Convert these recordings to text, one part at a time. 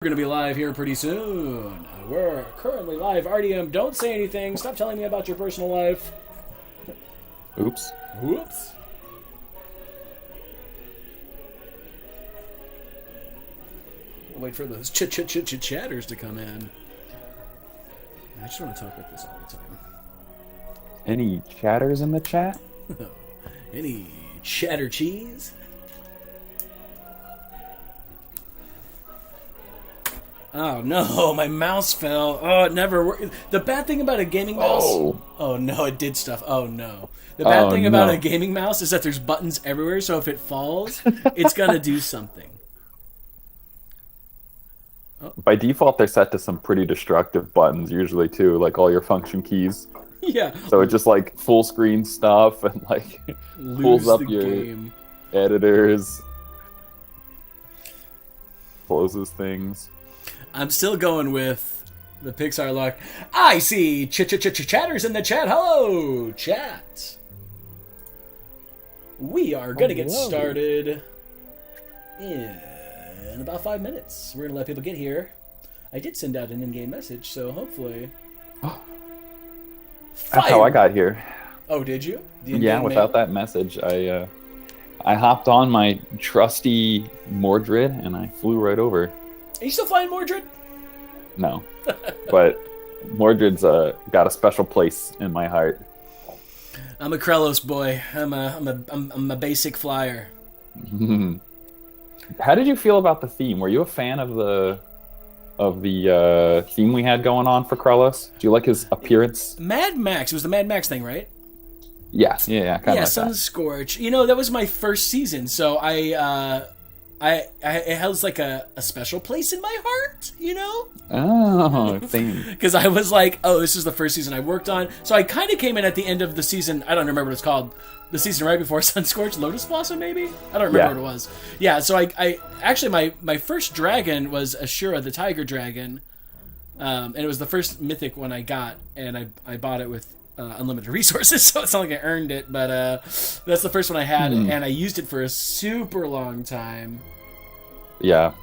We're going to be live here pretty soon. We're currently live. RDM, don't say anything. Stop telling me about your personal life. Oops. Whoops. We'll wait for those chatters to come in. I just want to talk about this all the time. Any chatters in the chat? Any chatter cheese? Oh no, my mouse fell. Oh, it never worked. The bad thing about a gaming mouse... Oh no, it did stuff. Oh no. The bad thing about a gaming mouse is that there's buttons everywhere, so if it falls, it's gonna do something. Oh. By default, they're set to some pretty destructive buttons, usually too, like all your function keys. Yeah. So it just like full screen stuff and like pulls up your game. Editors, closes things. I'm still going with the Pixar look. I see chatters in the chat. Hello, chat. We are going to get started in about 5 minutes. We're going to let people get here. I did send out an in-game message, so hopefully... That's how I got here. Oh, did you? Yeah, without that message, I hopped on my trusty Mordred and I flew right over. Are you still flying Mordred? No, but Mordred's got a special place in my heart. I'm a Krelos boy. I'm a basic flyer. How did you feel about the theme? Were you a fan of the theme we had going on for Krelos? Do you like his appearance? Mad Max. It was the Mad Max thing, right? Yeah, kind of like Sunscorch. You know, that was my first season, so it has like a special place in my heart, you know? Oh, theme. Because I was like, oh, this is the first season I worked on. So I kind of came in at the end of the season. I don't remember what it's called. The season right before Sunscorch, Lotus Blossom, maybe? I don't remember what it was. Yeah, so I actually, my first dragon was Ashura, the tiger dragon. And it was the first mythic one I got, and I bought it with unlimited resources, so it's not like I earned it, but that's the first one I had, and I used it for a super long time. Yeah.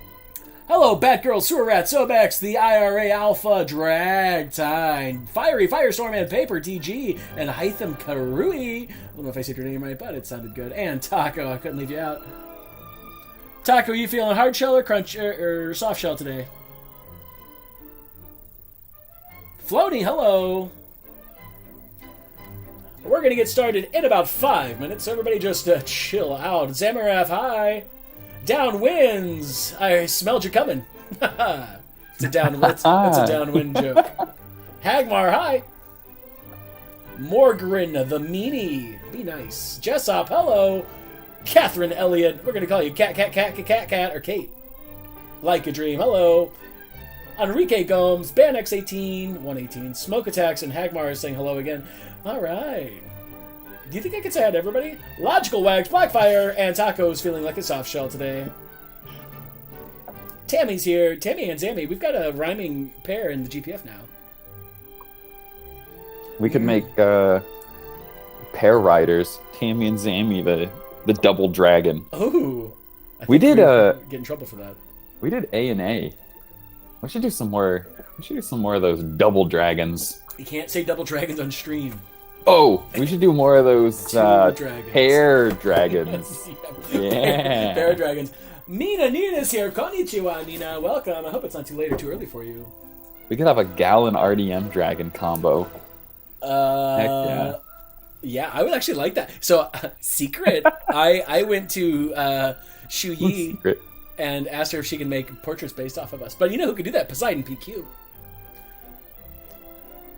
Hello, Batgirl, Sewer Rat, Sobex, the IRA Alpha, Dragtime, Fiery, Firestorm, and Paper TG, and Hytham Karui. I don't know if I said your name right, but it sounded good. And Taco, I couldn't leave you out. Taco, you feeling hard shell or crunch or soft shell today? Floaty, hello. We're going to get started in about 5 minutes, so everybody just chill out. Zamaraf, hi. Downwinds. I smelled you coming. It's a downwind. That's a downwind joke. Hagmar, hi. Morgrin, the meanie. Be nice. Jessop, hello. Catherine Elliott. We're going to call you Cat, or Kate. Like a Dream, hello. Enrique Gomes, BanX18, 118, Smoke Attacks, and Hagmar is saying hello again. All right. Do you think I could say hi to everybody? Logical Wags, Blackfire, and Taco's feeling like a soft shell today. Tammy's here. Tammy and Zammy. We've got a rhyming pair in the GPF now. We could make pair riders. Tammy and Zammy, the double dragon. Oh. We did get in trouble for that. We did A&A. We should do some more. We should do some more of those double dragons. You can't say double dragons on stream. Oh, we should do more of those pair dragons. Yeah. Pair dragons. Mina Nina's here. Konnichiwa, Nina. Welcome. I hope it's not too late or too early for you. We could have a Gallon RDM dragon combo. Heck yeah. Yeah, I would actually like that. So, secret. I went to Shu Yi and asked her if she can make portraits based off of us. But you know who could do that? Poseidon PQ.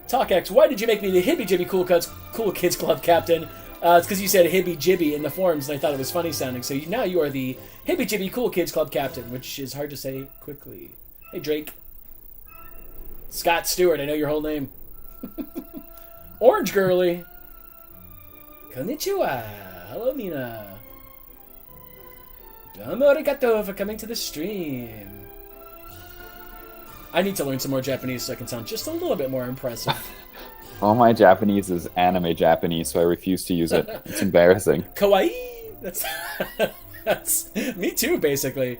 TalkX, why did you make me the Hibby Jibby Cool Kids Club captain? It's because you said Hibby Jibby in the forums, and I thought it was funny sounding. So now you are the Hibby Jibby Cool Kids Club captain, which is hard to say quickly. Hey, Drake. Scott Stewart, I know your whole name. Orange Girly. Konnichiwa. Hello, Mina. Domo arigato for coming to the stream. I need to learn some more Japanese so I can sound just a little bit more impressive. All my Japanese is anime Japanese, so I refuse to use it. It's embarrassing. Kawaii! That's me too, basically.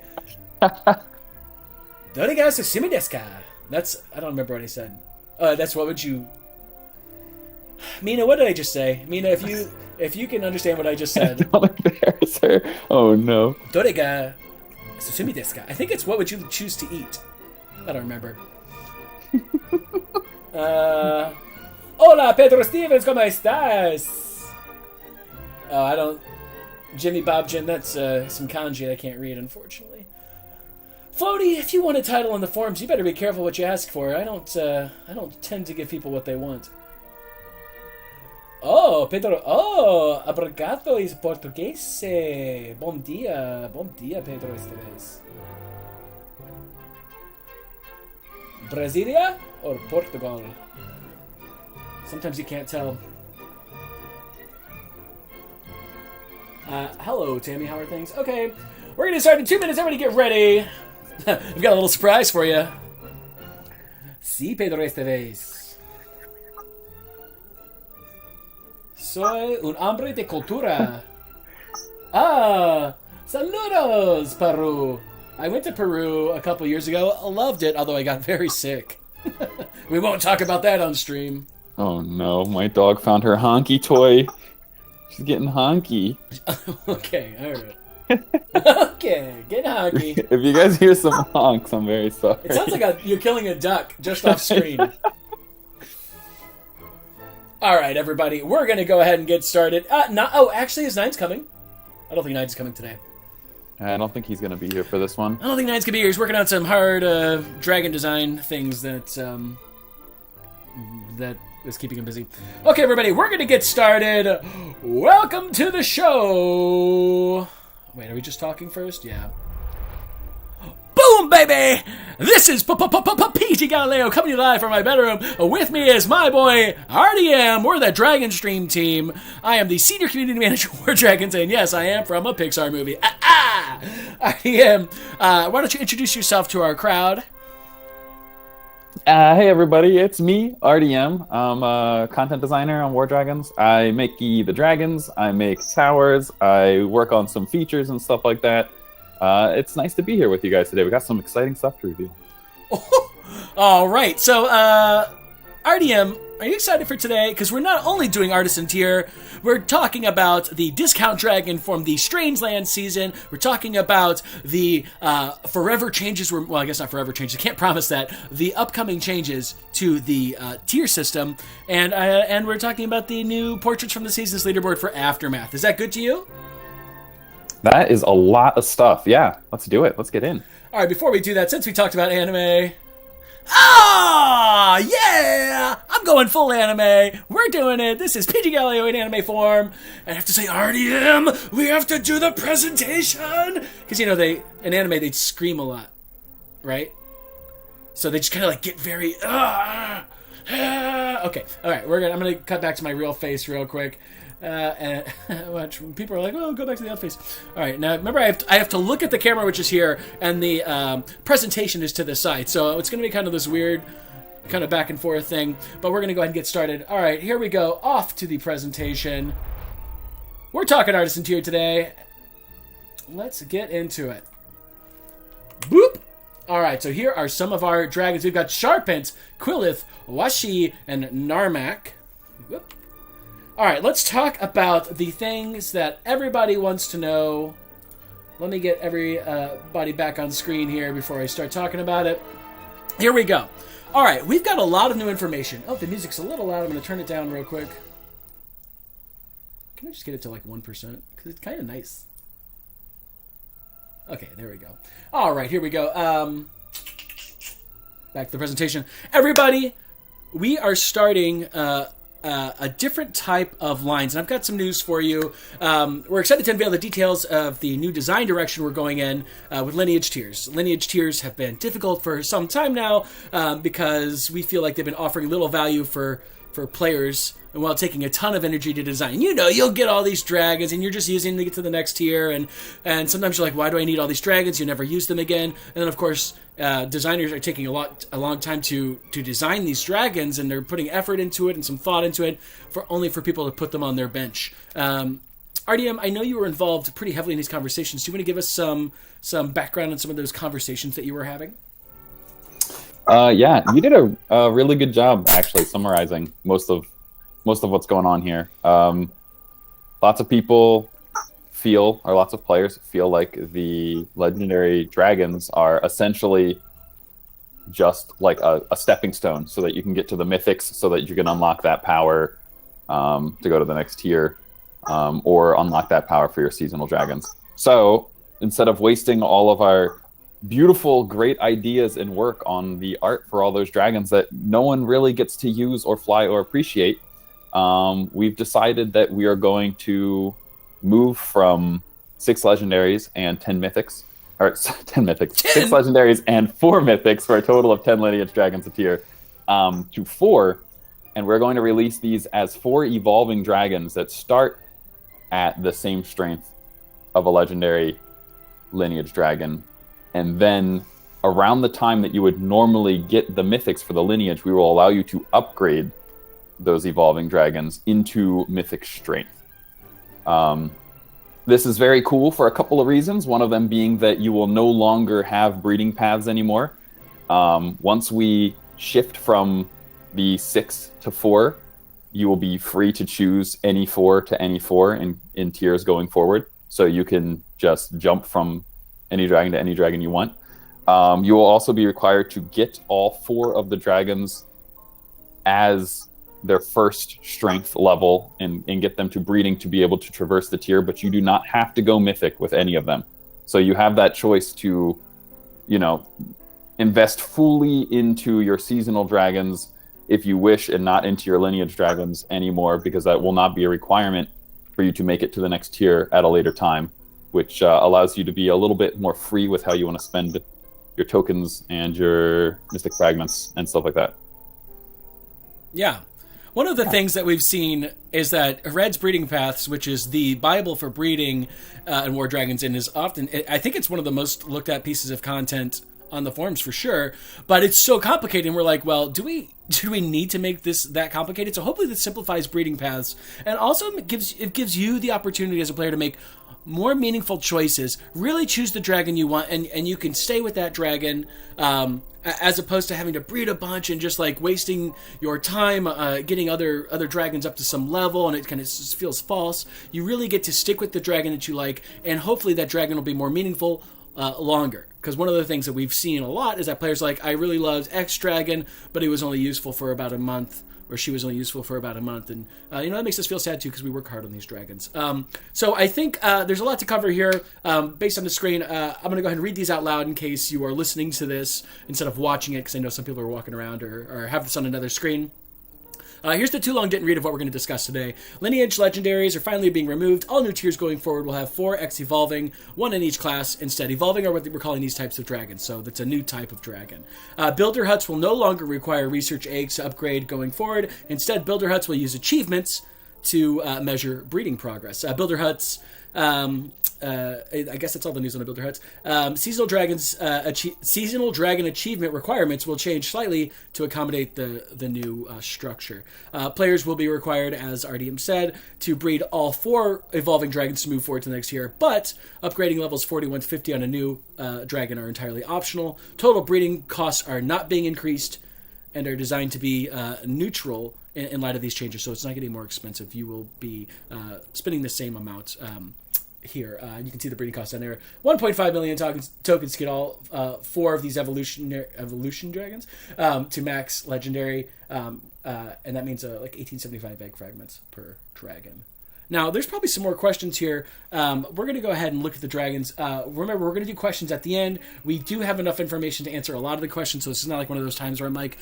Doriga sushimi desu ka? That's, I don't remember what I said. That's what would you... Mina, what did I just say? Mina, if you can understand what I just said. Don't embarrass her. Oh no. Doriga sushimi desu ka? I think it's what would you choose to eat? I don't remember. Hola, Pedro Stevens, ¿cómo estás? Oh, I don't... Jimmy Bob Jim, that's some kanji I can't read, unfortunately. Floaty, if you want a title on the forums, you better be careful what you ask for. I don't tend to give people what they want. Oh, Pedro. Oh, obrigado is portuguese. Bom dia, Pedro Esteves. Brasilia or Portugal? Sometimes you can't tell. Hello, Tammy. How are things? Okay, we're gonna start in 2 minutes. Everybody get ready. We've got a little surprise for you. Sí, Pedro Esteves. Soy un hombre de cultura. Ah, saludos, Peru. I went to Peru a couple years ago. I loved it, although I got very sick. We won't talk about that on stream. Oh no, my dog found her honky toy. She's getting honky. Okay, alright. Okay, get honky. If you guys hear some honks, I'm very sorry. It sounds like you're killing a duck just off screen. Alright, everybody, we're going to go ahead and get started. Actually, is Nine's coming? I don't think Nine's coming today. I don't think he's going to be here for this one. I don't think Nine's going to be here. He's working on some hard dragon design things that is keeping him busy. Okay, everybody, we're going to get started. Welcome to the show. Wait, are we just talking first? Yeah. Boom, baby! This is PG Galileo coming to you live from my bedroom. With me is my boy, RDM. We're the Dragon Stream team. I am the Senior Community Manager for Dragons, and yes, I am from a Pixar movie. RDM, why don't you introduce yourself to our crowd? Hey everybody, it's me, RDM. I'm a content designer on War Dragons. I make the dragons, I make towers, I work on some features and stuff like that. It's nice to be here with you guys today. We got some exciting stuff to review. All right, so RDM, are you excited for today? Because we're not only doing Artisan tier, we're talking about the Discount Dragon from the Strangeland season. We're talking about the forever changes. Well, I guess not forever changes. I can't promise that. The upcoming changes to the tier system, and we're talking about the new portraits from the season's leaderboard for Aftermath. Is that good to you? That is a lot of stuff. Yeah, let's do it. Let's get in. All right, before we do that, since we talked about anime... Ah, yeah! I'm going full anime. We're doing it. This is PG Galileo in anime form. And I have to say, RDM, we have to do the presentation. Because, in anime, they scream a lot, right? So they just kind of like get very, okay. All right, I'm going to cut back to my real face real quick. And people are like, oh, go back to the other face. All right, now remember, I have to look at the camera, which is here, and the presentation is to the side. So it's going to be kind of this weird, kind of back and forth thing. But we're going to go ahead and get started. All right, here we go. Off to the presentation. We're talking Artisan tier today. Let's get into it. Boop. All right, so here are some of our dragons. We've got Sharpent, Quillith, Washi, and Narmak. Whoop. All right, let's talk about the things that everybody wants to know. Let me get everybody back on screen here before I start talking about it. Here we go. All right, we've got a lot of new information. Oh, the music's a little loud. I'm going to turn it down real quick. Can I just get it to like 1%? Because it's kind of nice. Okay, there we go. All right, here we go. Back to the presentation. Everybody, we are starting... a different type of lines, and I've got some news for you. We're excited to unveil the details of the new design direction we're going in with Lineage tiers. Lineage tiers have been difficult for some time now because we feel like they've been offering little value for players, and while taking a ton of energy to design. You'll get all these dragons, and you're just using them to get to the next tier, and sometimes you're like, why do I need all these dragons? You never use them again. And then, of course, designers are taking a long time to design these dragons, and they're putting effort into it and some thought into it only for people to put them on their bench. RDM, I know you were involved pretty heavily in these conversations. Do you want to give us some background on some of those conversations that you were having? Yeah, you did a really good job actually summarizing most of what's going on here. Lots of people lots of players feel like the legendary dragons are essentially just like a stepping stone so that you can get to the mythics, so that you can unlock that power to go to the next tier, or unlock that power for your seasonal dragons. So instead of wasting all of our beautiful, great ideas and work on the art for all those dragons that no one really gets to use or fly or appreciate, we've decided that we are going to move from 6 legendaries and 10 mythics, or 10 mythics, 6 legendaries and 4 mythics for a total of 10 lineage dragons a tier, to 4, and we're going to release these as 4 evolving dragons that start at the same strength of a legendary lineage dragon, and then around the time that you would normally get the mythics for the lineage, we will allow you to upgrade those evolving dragons into mythic strength. This is very cool for a couple of reasons, one of them being that you will no longer have breeding paths anymore. Once we shift from the 6 to 4, you will be free to choose any 4 to any 4 in tiers going forward. So you can just jump from any dragon to any dragon you want. You will also be required to get all 4 of the dragons as their first strength level and get them to breeding to be able to traverse the tier, but you do not have to go mythic with any of them. So you have that choice to, invest fully into your seasonal dragons if you wish, and not into your lineage dragons anymore, because that will not be a requirement for you to make it to the next tier at a later time, which allows you to be a little bit more free with how you want to spend your tokens and your mystic fragments and stuff like that. Yeah. One of the things that we've seen is that Red's Breeding Paths, which is the Bible for breeding in War Dragons, and is often, I think it's one of the most looked at pieces of content on the forums for sure, but it's so complicated, and we're like, well, do we need to make this that complicated? So hopefully this simplifies breeding paths, and also gives you the opportunity as a player to make more meaningful choices, really choose the dragon you want, and you can stay with that dragon, as opposed to having to breed a bunch and just like wasting your time getting other dragons up to some level, and it kind of feels false. You really get to stick with the dragon that you like, and hopefully that dragon will be more meaningful longer. Because one of the things that we've seen a lot is that players like, I really loved X dragon, but he was only useful for about a month, or she was only useful for about a month, and that makes us feel sad too, because we work hard on these dragons. So I think there's a lot to cover here. Based on the screen, I'm going to go ahead and read these out loud in case you are listening to this instead of watching it, because I know some people are walking around or have this on another screen. Here's the too long didn't read of what we're going to discuss today. Lineage legendaries are finally being removed. All new tiers going forward will have 4 X evolving, 1 in each class. Instead, evolving are what we're calling these types of dragons, so that's a new type of dragon. Builder huts will no longer require research eggs to upgrade going forward. Instead, builder huts will use achievements to measure breeding progress. Builder huts... I guess that's all the news on the Builder Huts. Seasonal Dragon achievement requirements will change slightly to accommodate the new structure. Players will be required, as RDM said, to breed all 4 evolving dragons to move forward to the next year, but upgrading levels 41 to 50 on a new dragon are entirely optional. Total breeding costs are not being increased and are designed to be neutral in light of these changes, so it's not getting more expensive. You will be spending the same amount here. You can see the breeding cost down there. 1.5 million tokens to get all 4 of these evolution dragons to max legendary, and that means like 1875 egg fragments per dragon. Now, there's probably some more questions here. We're going to go ahead and look at the dragons. Remember, we're going to do questions at the end. We do have enough information to answer a lot of the questions, so this is not like one of those times where I'm like,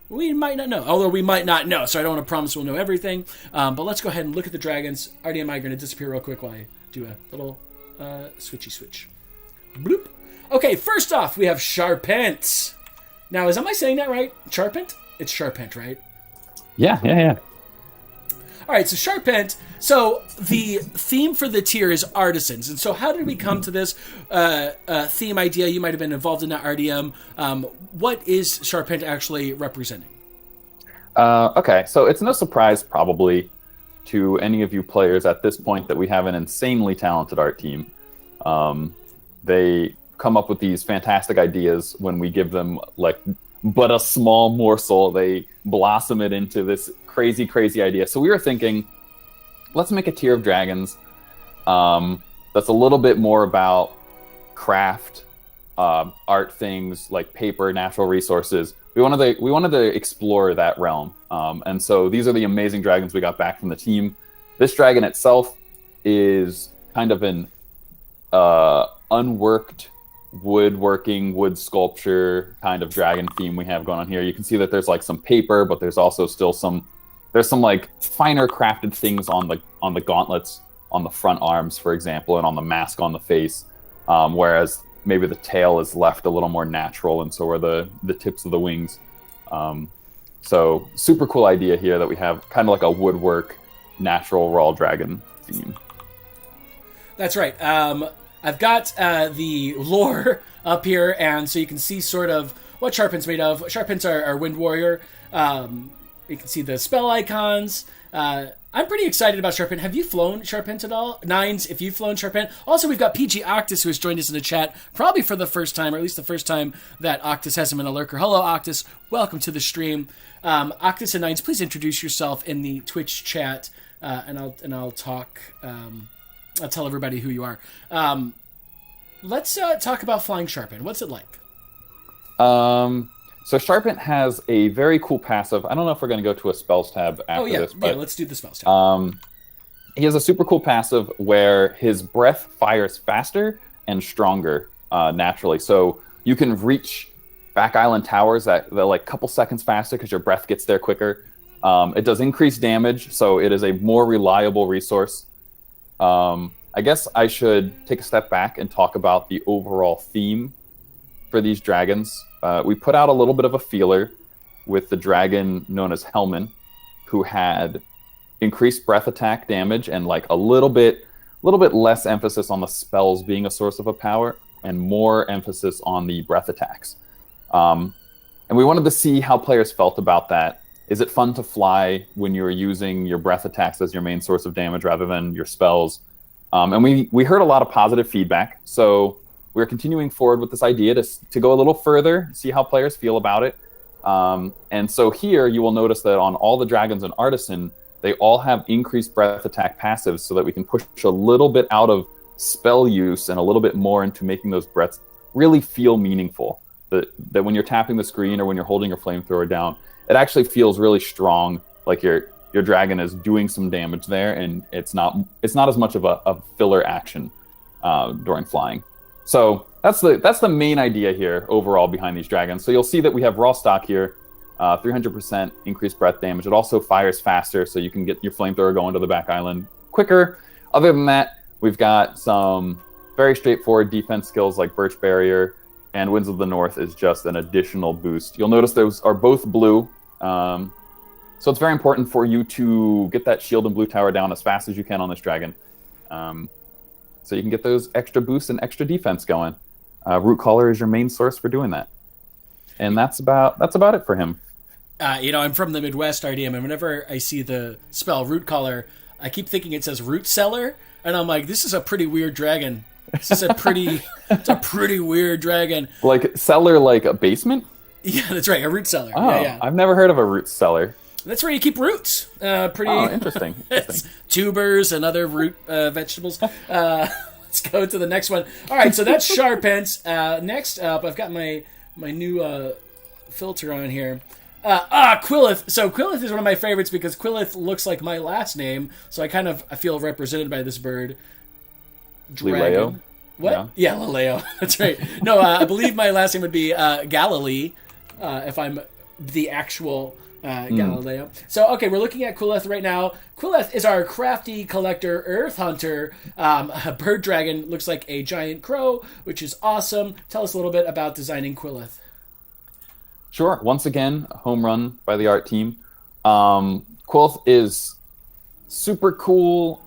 we might not know, although we might not know, so I don't want to promise we'll know everything. But let's go ahead and look at the dragons. RD and I are going to disappear real quick while I do a little switchy switch. Bloop. Okay, first off, we have Sharpent. Now, am I saying that right? Sharpent? It's Sharpent, right? Yeah. All right, so Sharpent. So the theme for the tier is artisans. And so how did we come to this theme idea? You might have been involved in that, RDM. What is Sharpent actually representing? Okay, so it's no surprise probably to any of you players at this point that we have an insanely talented art team. They come up with these fantastic ideas when we give them like but a small morsel. They blossom it into this crazy, crazy idea. So we were thinking, let's make a tier of dragons that's a little bit more about craft, art things like paper, natural resources. We wanted to explore that realm. And so these are the amazing dragons we got back from the team. This dragon itself is kind of an unworked wood sculpture kind of dragon theme we have going on here. You can see that there's like some paper, but there's also still some like finer crafted things on the gauntlets on the front arms, for example, and on the mask on the face, whereas maybe the tail is left a little more natural, and so are the tips of the wings. So super cool idea here that we have kind of like a woodwork natural raw dragon theme. That's right. I've got the lore up here, and so you can see sort of what Sharpen's made of. Sharpen's our Wind Warrior. You can see the spell icons. I'm pretty excited about Sharpen. Have you flown Sharpen at all? Nines, if you've flown Sharpen. Also, we've got PG Octus, who has joined us in the chat, probably for the first time, or at least the first time that Octus hasn't been a lurker. Hello, Octus. Welcome to the stream. Octus and Nines, please introduce yourself in the Twitch chat, and I'll talk. I'll tell everybody who you are. Let's talk about flying Sharpen. What's it like? So Sharpen has a very cool passive. I don't know if we're going to go to a spells tab after this. But, let's do the spells tab. He has a super cool passive where his breath fires faster and stronger naturally. So you can reach back island towers that like couple seconds faster because your breath gets there quicker. It does increase damage, so it is a more reliable resource. I guess I should take a step back and talk about the overall theme for these dragons. We put out a little bit of a feeler with the dragon known as Helman, who had increased breath attack damage and like a little bit less emphasis on the spells being a source of a power and more emphasis on the breath attacks. And we wanted to see how players felt about that. Is it fun to fly when you're using your breath attacks as your main source of damage rather than your spells? And we heard a lot of positive feedback, so we're continuing forward with this idea to go a little further, see how players feel about it. And so here you will notice that on all the dragons in Artisan, they all have increased breath attack passives so that we can push a little bit out of spell use and a little bit more into making those breaths really feel meaningful. That when you're tapping the screen or when you're holding your flamethrower down, it actually feels really strong, like your dragon is doing some damage there, and it's not as much of a filler action during flying. So that's the main idea here overall behind these dragons. So you'll see that we have raw stock here, 300% increased breath damage. It also fires faster, so you can get your flamethrower going to the back island quicker. Other than that, we've got some very straightforward defense skills like Birch Barrier, and Winds of the North is just an additional boost. You'll notice those are both blue. So it's very important for you to get that shield and blue tower down as fast as you can on this dragon. So you can get those extra boosts and extra defense going. Root Caller is your main source for doing that. And that's about it for him. I'm from the Midwest, RDM, and whenever I see the spell Root Caller, I keep thinking it says Root Cellar, and I'm like, this is a pretty weird dragon. It's a pretty weird dragon. Like cellar, like a basement? Yeah, that's right, a root cellar. Oh, yeah. I've never heard of a root cellar. That's where you keep roots. Interesting. Tubers and other root vegetables. Let's go to the next one. All right, so that's Sharpens. Next up, I've got my new filter on here. Quillith. So Quillith is one of my favorites because Quillith looks like my last name, so I feel represented by this bird. Lileo? What? Yeah, Lileo. That's right. No, I believe my last name would be Galilee, if I'm the actual Galileo. So, okay, we're looking at Quillith right now. Quillith is our crafty collector earth hunter. A bird dragon, looks like a giant crow, which is awesome. Tell us a little bit about designing Quillith. Sure. Once again, a home run by the art team. Quillith is super cool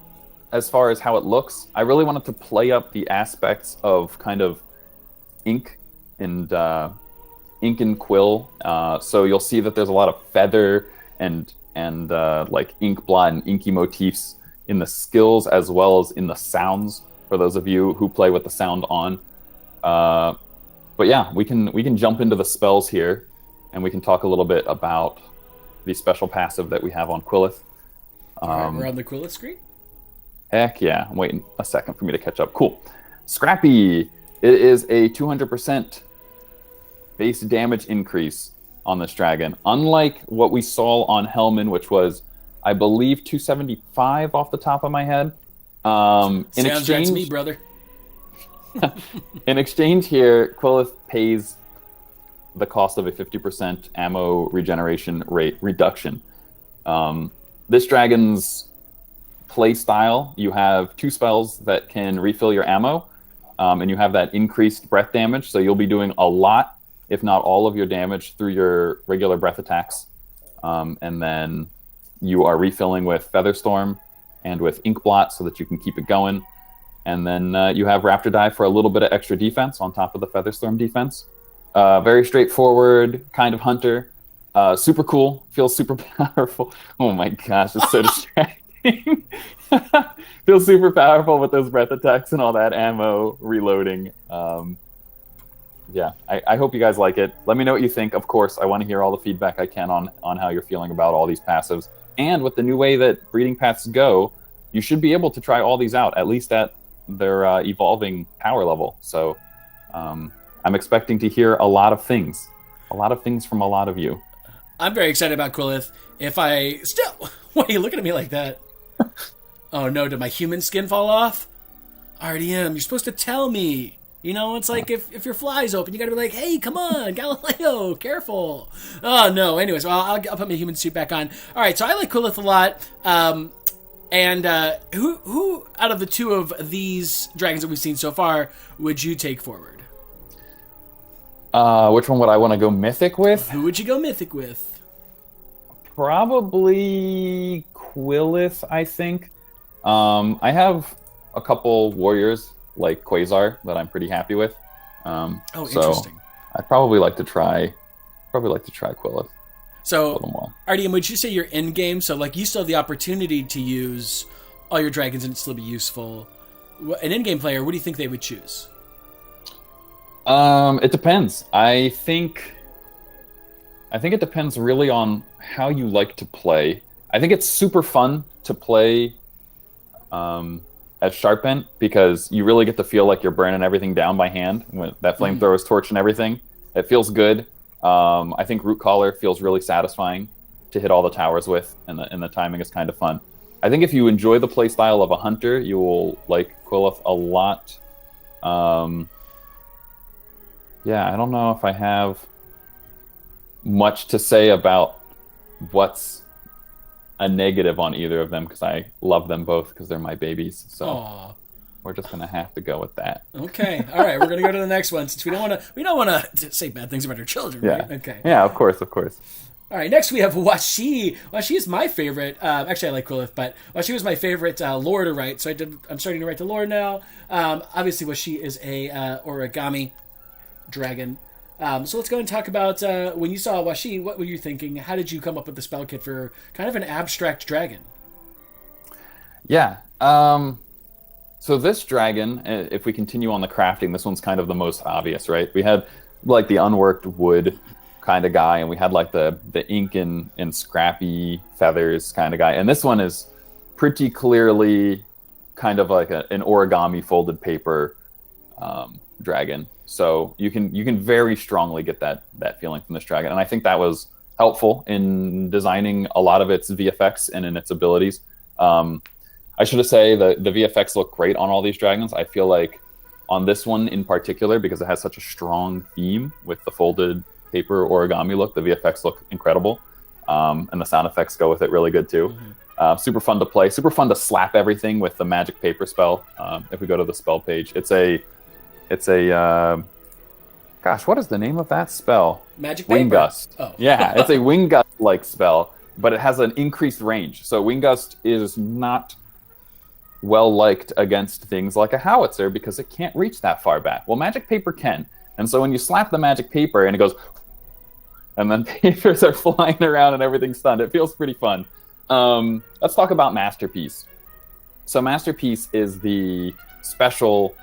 as far as how it looks. I really wanted to play up the aspects of kind of ink and quill. So you'll see that there's a lot of feather and like ink blot and inky motifs in the skills as well as in the sounds for those of you who play with the sound on. But yeah, we can jump into the spells here. and we can talk a little bit about the special passive that we have on Quillith. All right, we're on the Quillith screen? Heck yeah. I'm waiting a second for me to catch up. Cool. Scrappy. It is a 200% base damage increase on this dragon. Unlike what we saw on Hellman, which was, I believe, 275 off the top of my head. Sounds right to me, brother. In exchange here, Quillith pays the cost of a 50% ammo regeneration rate reduction. This dragon's play style, you have 2 spells that can refill your ammo, and you have that increased breath damage, so you'll be doing a lot, if not all of your damage through your regular breath attacks. And then you are refilling with Featherstorm and with Inkblot so that you can keep it going. And then you have Raptor Dive for a little bit of extra defense on top of the Featherstorm defense. Very straightforward kind of hunter. Super cool. Feels super powerful. Oh my gosh, it's so distracting. Feels super powerful with those breath attacks and all that ammo reloading. Yeah, I hope you guys like it. Let me know what you think. Of course, I want to hear all the feedback I can on how you're feeling about all these passives. And with the new way that breeding paths go, you should be able to try all these out, at least at their evolving power level. So I'm expecting to hear a lot of things from a lot of you. I'm very excited about Quillith. Why are you looking at me like that? Oh no, did my human skin fall off? RDM, you're supposed to tell me. You know, it's like if your fly's open, you gotta be like, hey, come on, Galileo, careful. Oh, no. Anyways, well, I'll put my human suit back on. All right, so I like Quillith a lot. And who out of the 2 of these dragons that we've seen so far would you take forward? Which one would I want to go mythic with? Who would you go mythic with? Probably Quillith, I think. I have a couple warriors like Quasar that I'm pretty happy with. Interesting. I'd probably like to try Quillith. So, Artyom, would you say you're in game? So, like, you still have the opportunity to use all your dragons and it'd still be useful. An in-game player, what do you think they would choose? It depends. I think it depends really on how you like to play. I think it's super fun to play as Sharpent because you really get to feel like you're burning everything down by hand with that flamethrower's torch and everything. It feels good. I think Root Collar feels really satisfying to hit all the towers with, and the timing is kind of fun. I think if you enjoy the playstyle of a hunter, you will like Quillith a lot. Yeah, I don't know if I have much to say about what's a negative on either of them because I love them both because they're my babies. So Aww. We're just gonna have to go with that. Okay, all right, we're gonna go to the next one since we don't want to say bad things about our children, yeah. Right? Okay. Yeah, of course. All right, next we have Washi. Washi is my favorite. Actually, I like Quillith, but Washi was my favorite lore to write. So I'm starting to write the lore now. Obviously, Washi is a origami dragon. So let's go and talk about when you saw Washi. What were you thinking? How did you come up with the spell kit for kind of an abstract dragon? Yeah. So this dragon, if we continue on the crafting, this one's kind of the most obvious, right? We had like the unworked wood kind of guy, and we had like the ink and scrappy feathers kind of guy. And this one is pretty clearly kind of like an origami folded paper dragon. So you can very strongly get that feeling from this dragon. And I think that was helpful in designing a lot of its VFX and in its abilities. I should say the VFX look great on all these dragons. I feel like on this one in particular, because it has such a strong theme with the folded paper origami look, the VFX look incredible. And the sound effects go with it really good too. Mm-hmm. Super fun to play, super fun to slap everything with the magic paper spell. If we go to the spell page, it's a gosh, what is the name of that spell? Magic paper? Wind Gust. Oh. Yeah, it's a Wind Gust-like spell, but it has an increased range. So Wind Gust is not well liked against things like a howitzer because it can't reach that far back. Well, magic paper can. And so when you slap the magic paper and it goes, and then papers are flying around and everything's stunned, it feels pretty fun. Let's talk about Masterpiece. So Masterpiece is the special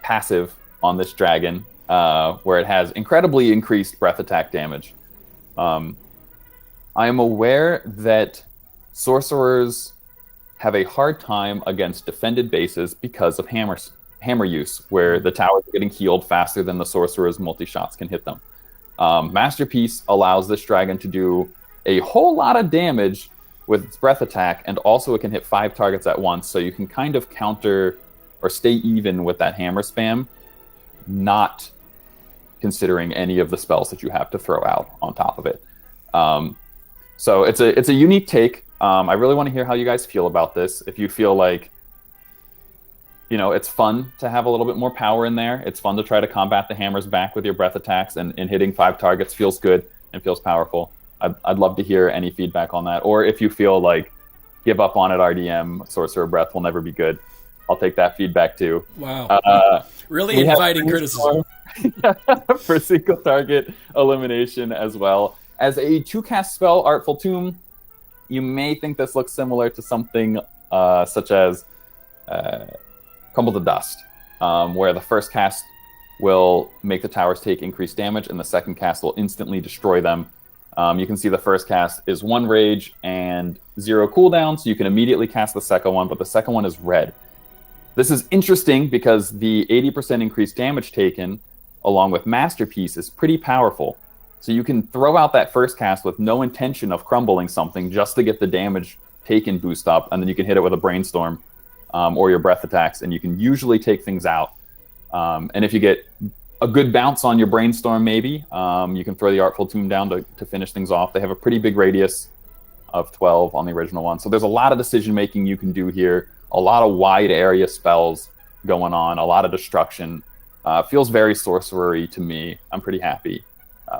passive on this dragon, where it has incredibly increased breath attack damage. I am aware that sorcerers have a hard time against defended bases because of hammer use, where the towers are getting healed faster than the sorcerer's multi-shots can hit them. Masterpiece allows this dragon to do a whole lot of damage with its breath attack, and also it can hit 5 targets at once, so you can kind of counter or stay even with that hammer spam, not considering any of the spells that you have to throw out on top of it. So it's a unique take. I really want to hear how you guys feel about this. If you feel like, it's fun to have a little bit more power in there. It's fun to try to combat the hammers back with your breath attacks, and hitting 5 targets feels good and feels powerful. I'd love to hear any feedback on that. Or if you feel like, give up on it, RDM, Sorcerer Breath will never be good. I'll take that feedback too. Wow. Really inviting criticism. For single target elimination as well. As a 2-cast spell, Artful Tomb, you may think this looks similar to something such as Crumble to Dust, where the first cast will make the towers take increased damage, and the second cast will instantly destroy them. You can see the first cast is 1 rage and 0 cooldown, so you can immediately cast the second one, but the second one is red. This is interesting because the 80% increased damage taken, along with Masterpiece, is pretty powerful. So you can throw out that first cast with no intention of crumbling something just to get the damage taken boost up, and then you can hit it with a Brainstorm or your breath attacks, and you can usually take things out. And if you get a good bounce on your Brainstorm, maybe, you can throw the Artful Tomb down to finish things off. They have a pretty big radius of 12 on the original one. So there's a lot of decision-making you can do here, a lot of wide area spells going on, a lot of destruction. Feels very sorcery to me. I'm pretty happy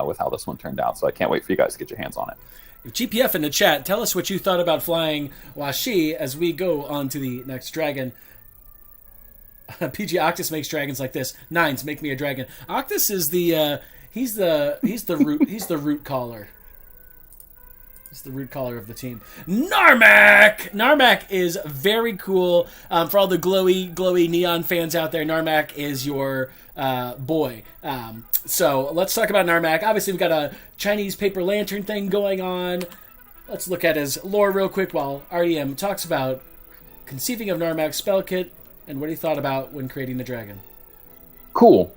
with how this one turned out, so I can't wait for you guys to get your hands on it. GPF in the chat, tell us what you thought about flying Washi as we go on to the next dragon. PG Octus makes dragons like this. Nines, make me a dragon. Octus is he's the root caller. He's the root caller of the team. Narmak! Narmak is very cool. For all the glowy neon fans out there, Narmak is your boy. So let's talk about Narmak. Obviously, we've got a Chinese paper lantern thing going on. Let's look at his lore real quick while RDM talks about conceiving of Narmak's spell kit and what he thought about when creating the dragon. Cool.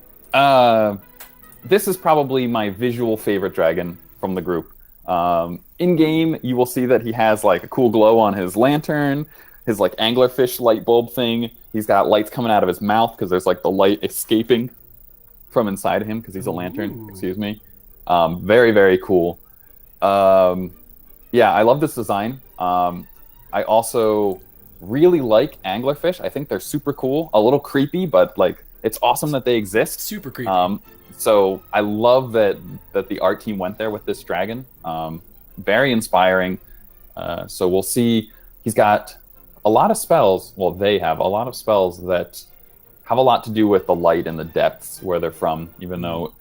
This is probably my visual favorite dragon from the group. In game, you will see that he has like a cool glow on his lantern, his like anglerfish light bulb thing. He's got lights coming out of his mouth because there's like the light escaping from inside of him because he's a lantern. Ooh. Excuse me. Very, very cool. Yeah, I love this design. I also really like anglerfish. I think they're super cool. A little creepy, but like it's awesome that they exist. Super creepy. So I love that the art team went there with this dragon. Very inspiring. So we'll see. He's got a lot of spells. Well, they have a lot of spells that have a lot to do with the light and the depths where they're from, even though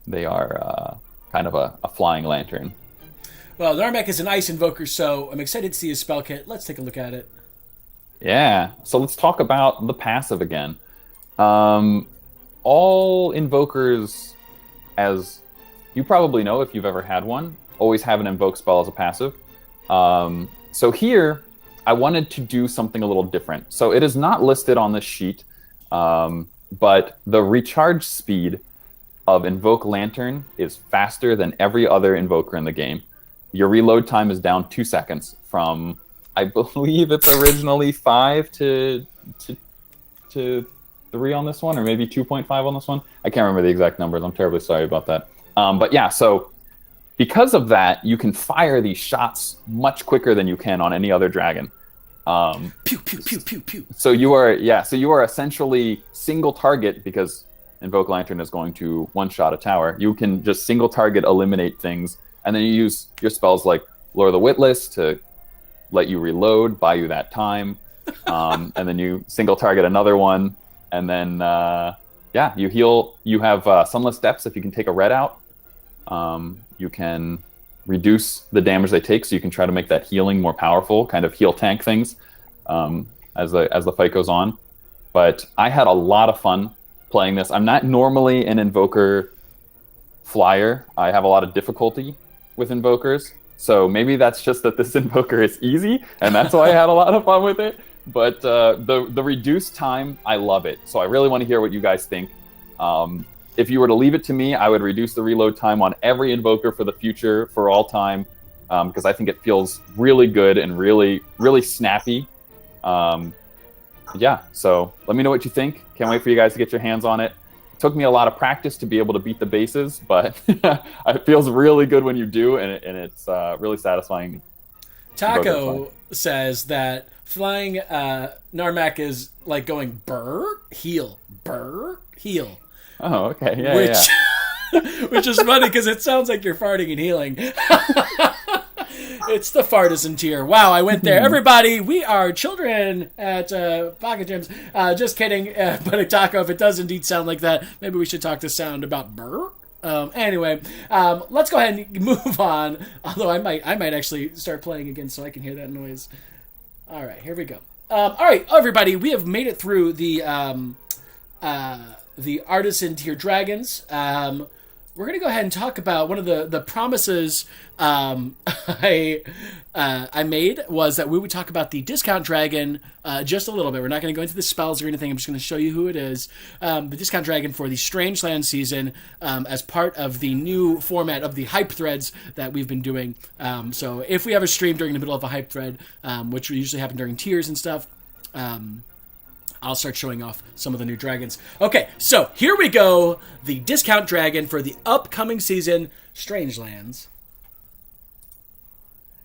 they are kind of a flying lantern. Well, Narmak is an ice invoker, so I'm excited to see his spell kit. Let's take a look at it. Yeah. So let's talk about the passive again. All invokers, as you probably know if you've ever had one, always have an invoke spell as a passive. So here, I wanted to do something a little different. So it is not listed on this sheet, but the recharge speed of Invoke Lantern is faster than every other invoker in the game. Your reload time is down 2 seconds from, I believe it's originally 5 to 3 on this one, or maybe 2.5 on this one. I can't remember the exact numbers. I'm terribly sorry about that. But yeah, so because of that, you can fire these shots much quicker than you can on any other dragon. Pew, pew, pew, pew, pew. So you are essentially single target, because Invoke Lantern is going to one-shot a tower. You can just single target eliminate things, and then you use your spells like Lure the Witless to let you reload, buy you that time, and then you single target another one, and then you heal. You have Sunless Depths if you can take a red out. You can reduce the damage they take, so you can try to make that healing more powerful, kind of heal tank things as the fight goes on. But I had a lot of fun playing this. I'm not normally an Invoker flyer. I have a lot of difficulty with invokers. So maybe that's just that this invoker is easy, and that's why I had a lot of fun with it. But the reduced time, I love it. So I really want to hear what you guys think. If you were to leave it to me, I would reduce the reload time on every invoker for the future, for all time, because I think it feels really good and really, really snappy. Yeah, so let me know what you think. Can't wait for you guys to get your hands on it. It took me a lot of practice to be able to beat the bases, but it feels really good when you do, and it's really satisfying. Taco says that flying Narmak is like going burr, heel, burr, heel. Oh, okay. Yeah, which is funny because it sounds like you're farting and healing. It's the Fartisan tier. Wow, I went there. Everybody, we are children at Pocket Gyms. Just kidding. But Taco, if it does indeed sound like that, maybe we should talk to Sound about burr. Anyway, let's go ahead and move on. Although I might actually start playing again so I can hear that noise. All right, here we go. All right, everybody, we have made it through the Artisan tier dragons. We're going to go ahead and talk about one of the promises I made was that we would talk about the discount dragon just a little bit. We're not going to go into the spells or anything. I'm just going to show you who it is. The discount dragon for the Strangeland season as part of the new format of the hype threads that we've been doing. So if we have a stream during the middle of a hype thread, which usually happen during tiers and stuff, I'll start showing off some of the new dragons. Okay, so here we go. The discount dragon for the upcoming season, Strangelands.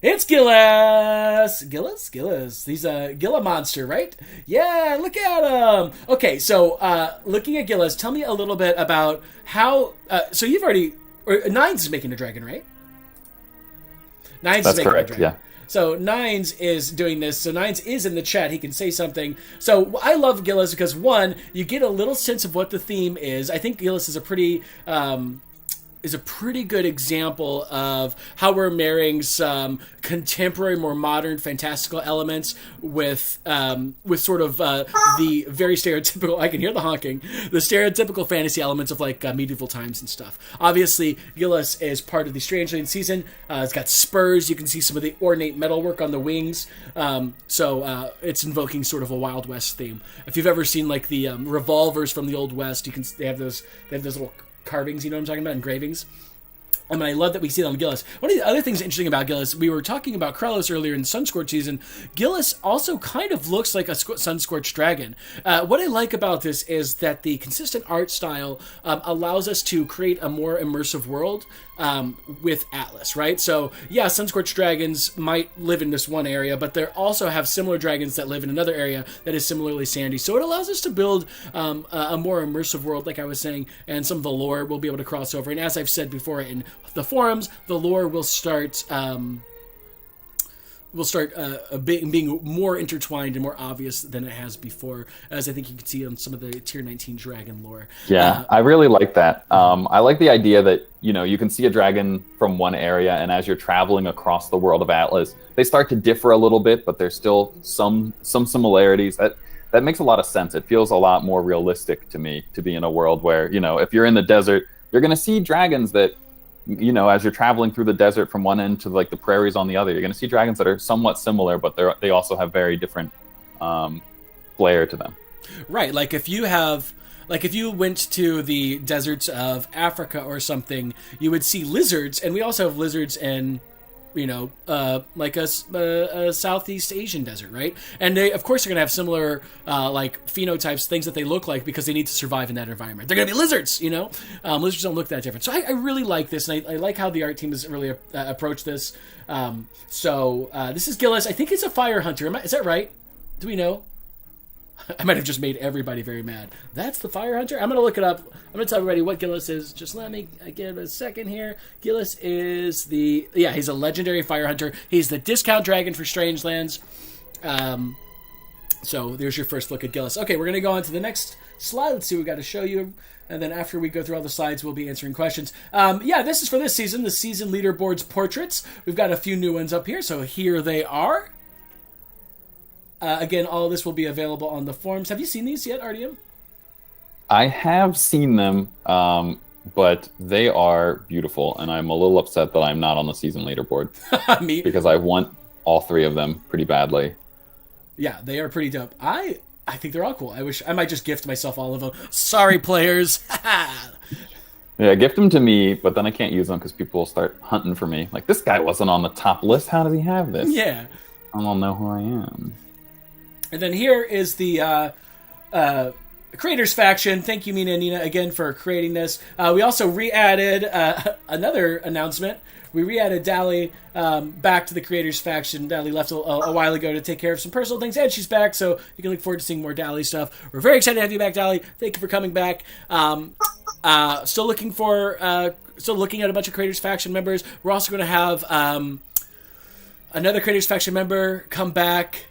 It's Gillis! Gillis. He's a Gilla monster, right? Yeah, look at him! Okay, so looking at Gillis, tell me a little bit about how... so you've already... Nines is making a dragon, right? Nines That's is making correct, a dragon. yeah. So Nines is doing this. So Nines is in the chat. He can say something. So I love Gillis because, one, you get a little sense of what the theme is. I think Gillis is a pretty good example of how we're marrying some contemporary, more modern, fantastical elements with sort of the very stereotypical. I can hear the honking. The stereotypical fantasy elements of like medieval times and stuff. Obviously, Gillis is part of the Strangeland season. It's got spurs. You can see some of the ornate metalwork on the wings. So it's invoking sort of a Wild West theme. If you've ever seen like the revolvers from the Old West, they have those little carvings, you know what I'm talking about, engravings. I mean, I love that we see it on Gillis. One of the other things interesting about Gillis, we were talking about Krellos earlier in Sunscorch season. Gillis also kind of looks like a Sunscorch dragon. What I like about this is that the consistent art style allows us to create a more immersive world with Atlas, right? So, yeah, Sunscorch dragons might live in this one area, but they also have similar dragons that live in another area that is similarly sandy. So it allows us to build a more immersive world, like I was saying, and some of the lore will be able to cross over. And as I've said before in the forums, the lore will start being more intertwined and more obvious than it has before, as I think you can see on some of the tier 19 dragon lore. Yeah, I really like that. I like the idea that, you can see a dragon from one area, and as you're traveling across the world of Atlas, they start to differ a little bit, but there's still some similarities. That makes a lot of sense. It feels a lot more realistic to me to be in a world where, if you're in the desert, you're going to see dragons that, as you're traveling through the desert from one end to like the prairies on the other, you're going to see dragons that are somewhat similar, but they also have very different flair to them. Right. Like if you went to the deserts of Africa or something, you would see lizards, and we also have lizards in, like a Southeast Asian desert, right? And they, of course, are going to have similar, like, phenotypes, things that they look like because they need to survive in that environment. They're going to be lizards, Lizards don't look that different. So I really like this, and I like how the art team has really approached this. So this is Gillis. I think he's a fire hunter. Is that right? Do we know? I might have just made everybody very mad. That's the Fire Hunter? I'm going to look it up. I'm going to tell everybody what Gillis is. Just let me give a second here. Gillis is he's a legendary Fire Hunter. He's the discount dragon for Strangelands. So there's your first look at Gillis. Okay, we're going to go on to the next slide. Let's see what we've got to show you. And then after we go through all the slides, we'll be answering questions. This is for this season, the season leaderboard's portraits. We've got a few new ones up here, so here they are. Again, all of this will be available on the forums. Have you seen these yet, Artyom? I have seen them. but they are beautiful, and I'm a little upset that I'm not on the season leaderboard Me, because I want all 3 of them pretty badly. yeah, they are pretty dope. I think they're all cool. I wish I might just gift myself all of them. Sorry, players. Yeah, gift them to me, but then I can't use them because people will start hunting for me. Like, this guy wasn't on the top list. How does he have this? Yeah. I don't know who I am. And then here is the Creators Faction. Thank you, Mina and Nina, again for creating this. We also re-added another announcement. We re-added Dally back to the Creators Faction. Dally left a while ago to take care of some personal things, and she's back, so you can look forward to seeing more Dally stuff. We're very excited to have you back, Dally. Thank you for coming back. Still looking at a bunch of Creators Faction members. We're also going to have another Creators Faction member come back.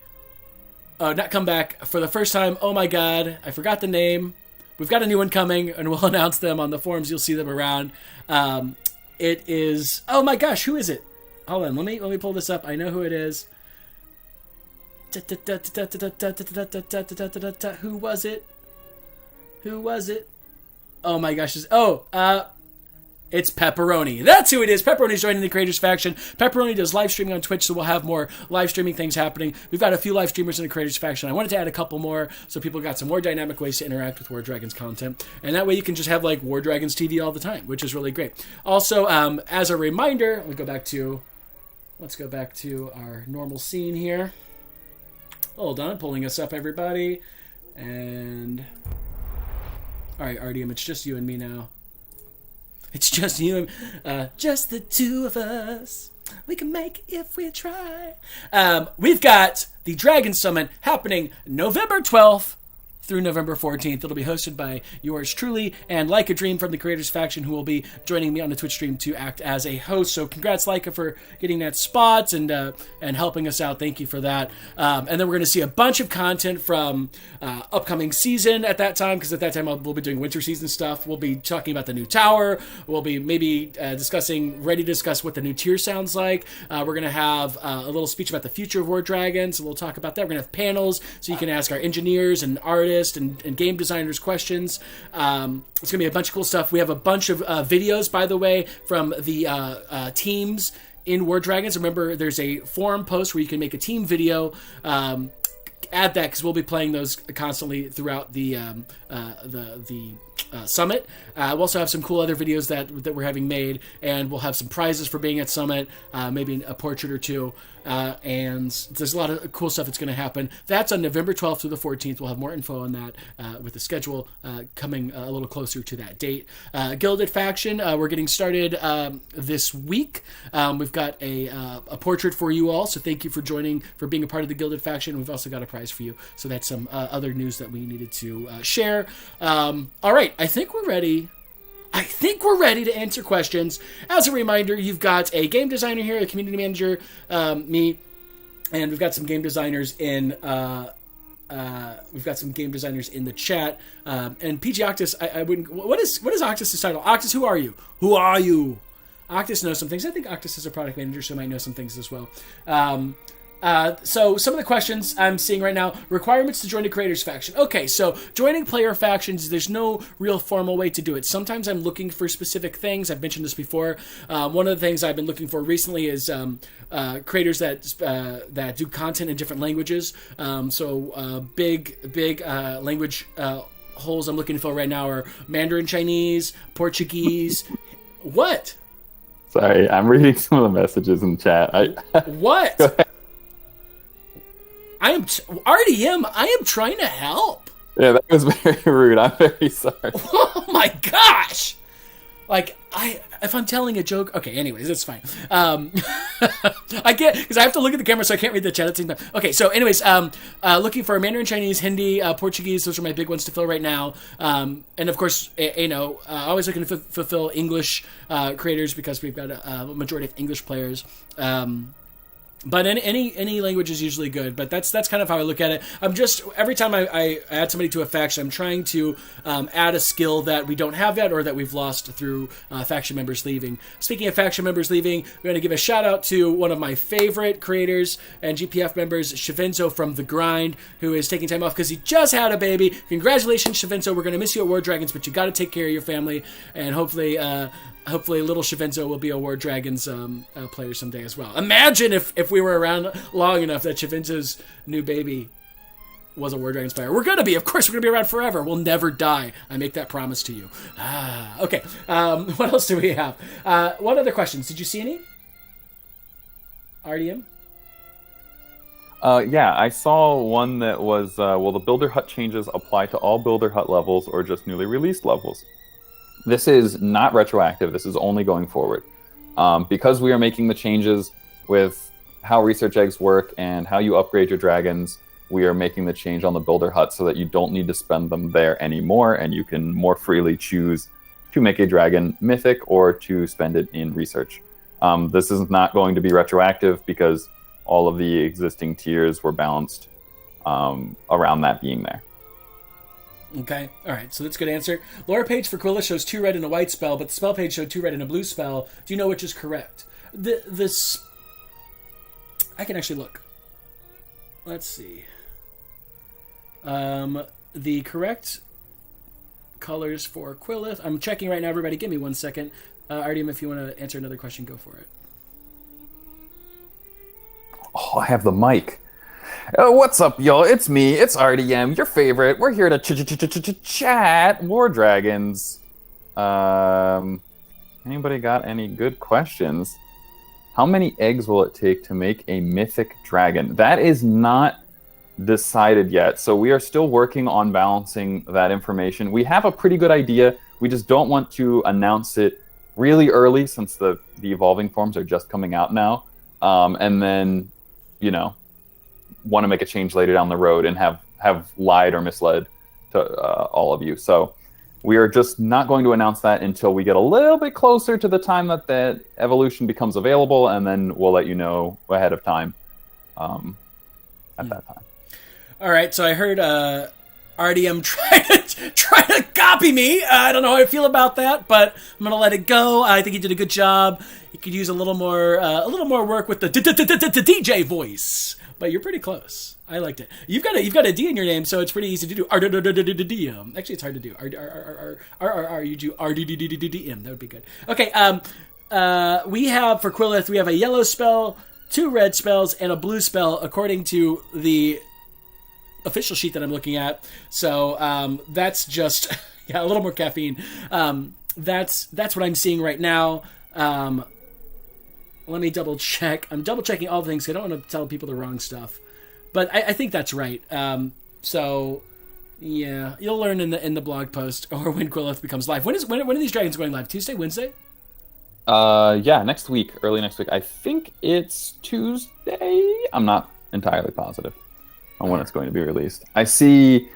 Not come back for the first time. Oh my god, I forgot the name. We've got a new one coming, and we'll announce them on the forums. You'll see them around. It is. Oh my gosh, who is it? Hold on, let me pull this up. I know who it is. Who was it? Who was it? Oh my gosh! It's Pepperoni. That's who it is. Pepperoni's joining the Creators Faction. Pepperoni does live streaming on Twitch, so we'll have more live streaming things happening. We've got a few live streamers in the Creators Faction. I wanted to add a couple more so people got some more dynamic ways to interact with War Dragons content. And that way you can just have like War Dragons TV all the time, which is really great. Also, as a reminder, let's go back to our normal scene here. Hold on, pulling us up, everybody. And all right, Artyom, it's just you and me now. It's just you and just the two of us. We can make it if we try. We've got the Dragon Summit happening November 12th through November 14th. It'll be hosted by yours truly and Like a Dream from the Creators Faction, who will be joining me on the Twitch stream to act as a host. So congrats, Leica, for getting that spot and helping us out. Thank you for that. And then we're going to see a bunch of content from upcoming season at that time, because at that time we'll be doing winter season stuff. We'll be talking about the new tower. We'll be maybe ready to discuss what the new tier sounds like. We're going to have a little speech about the future of War Dragons. We'll talk about that. We're going to have panels so you can ask our engineers and artists and game designers questions. It's going to be a bunch of cool stuff. We have a bunch of videos, by the way, from the teams in War Dragons. Remember, there's a forum post where you can make a team video. Add that, because we'll be playing those constantly throughout the Summit. We'll also have some cool other videos that we're having made, and we'll have some prizes for being at Summit, maybe a portrait or two, and there's a lot of cool stuff that's going to happen. That's on November 12th through the 14th. We'll have more info on that with the schedule coming a little closer to that date. Gilded Faction, we're getting started this week. We've got a portrait for you all, so thank you for joining, for being a part of the Gilded Faction. We've also got a prize for you, so that's some other news that we needed to share. All right, I think we're ready to answer questions. As a reminder, you've got a game designer here, a community manager, me, and we've got some game designers in the chat. And PG Octus, I wouldn't. What is Octus's title? Octus, who are you? Who are you? Octus knows some things. I think Octus is a product manager, so might know some things as well. So some of the questions I'm seeing right now: requirements to join a Creators Faction. Okay, so joining player factions, there's no real formal way to do it. Sometimes I'm looking for specific things. I've mentioned this before. One of the things I've been looking for recently is creators that do content in different languages. Big language holes I'm looking for right now are Mandarin Chinese, Portuguese. What? Sorry, I'm reading some of the messages in chat. What? RDM, I am trying to help. Yeah, that was very rude. I'm very sorry. Oh my gosh! Like, if I'm telling a joke... Okay, anyways, it's fine. I can't... Because I have to look at the camera, so I can't read the chat at the same time. Okay, so anyways, looking for Mandarin Chinese, Hindi, Portuguese. Those are my big ones to fill right now. And of course, always looking to fulfill English creators, because we've got a majority of English players. But any language is usually good. But that's kind of how I look at it. I'm just every time I add somebody to a faction, I'm trying to add a skill that we don't have yet or that we've lost through faction members leaving. Speaking of faction members leaving, we're going to give a shout out to one of my favorite creators and GPF members, Shavinzo from The Grind, who is taking time off because he just had a baby. Congratulations, Shavinzo. We're going to miss you at War Dragons, but you got to take care of your family, and hopefully little Shavinzo will be a War Dragons player someday as well. Imagine if we were around long enough that Shavinzo's new baby was a War Dragons player. We're going to be. Of course, we're going to be around forever. We'll never die. I make that promise to you. Okay. What else do we have? What other questions? Did you see any? RDM? Yeah, I saw one that was, will the Builder Hut changes apply to all Builder Hut levels or just newly released levels? This is not retroactive. This is only going forward. Because we are making the changes with how research eggs work and how you upgrade your dragons, we are making the change on the Builder Hut so that you don't need to spend them there anymore, and you can more freely choose to make a dragon mythic or to spend it in research. This is not going to be retroactive because all of the existing tiers were balanced around that being there. Okay, all right, so that's a good answer. Lore page for Quilla shows 2 red and a white spell, but the spell page showed 2 red and a blue spell. Do you know which is correct? This I can actually look. Let's see. The correct colors for Quillith. I'm checking right now, everybody. Give me 1 second. Artyom, if you want to answer another question, go for it. Oh, I have the mic. What's up, y'all? It's me. It's RDM, your favorite. We're here to chat War Dragons. Anybody got any good questions? How many eggs will it take to make a mythic dragon? That is not decided yet, so we are still working on balancing that information. We have a pretty good idea. We just don't want to announce it really early since the evolving forms are just coming out now. And then, want to make a change later down the road and have lied or misled to all of you. So we are just not going to announce that until we get a little bit closer to the time that that evolution becomes available, and then we'll let you know ahead of time at that time. All right, so I heard RDM try to copy me. I don't know how I feel about that, but I'm gonna let it go. I think he did a good job. He could use a little more work with the DJ voice, but you're pretty close. I liked it. You've got a D in your name, so it's pretty easy to do. Actually, it's hard to do. You do RDDDDM. That would be good. Okay. We have for Quillith, we have a yellow spell, 2 red spells, and a blue spell according to the official sheet that I'm looking at. So that's just a little more caffeine. That's what I'm seeing right now. Let me double check. I'm double checking all the things. I don't want to tell people the wrong stuff, but I think that's right. So yeah, you'll learn in the blog post or when Quillith becomes live. When are these dragons going live? Tuesday, Wednesday? Yeah, next week, early next week. I think it's Tuesday. I'm not entirely positive on when it's going to be released. I see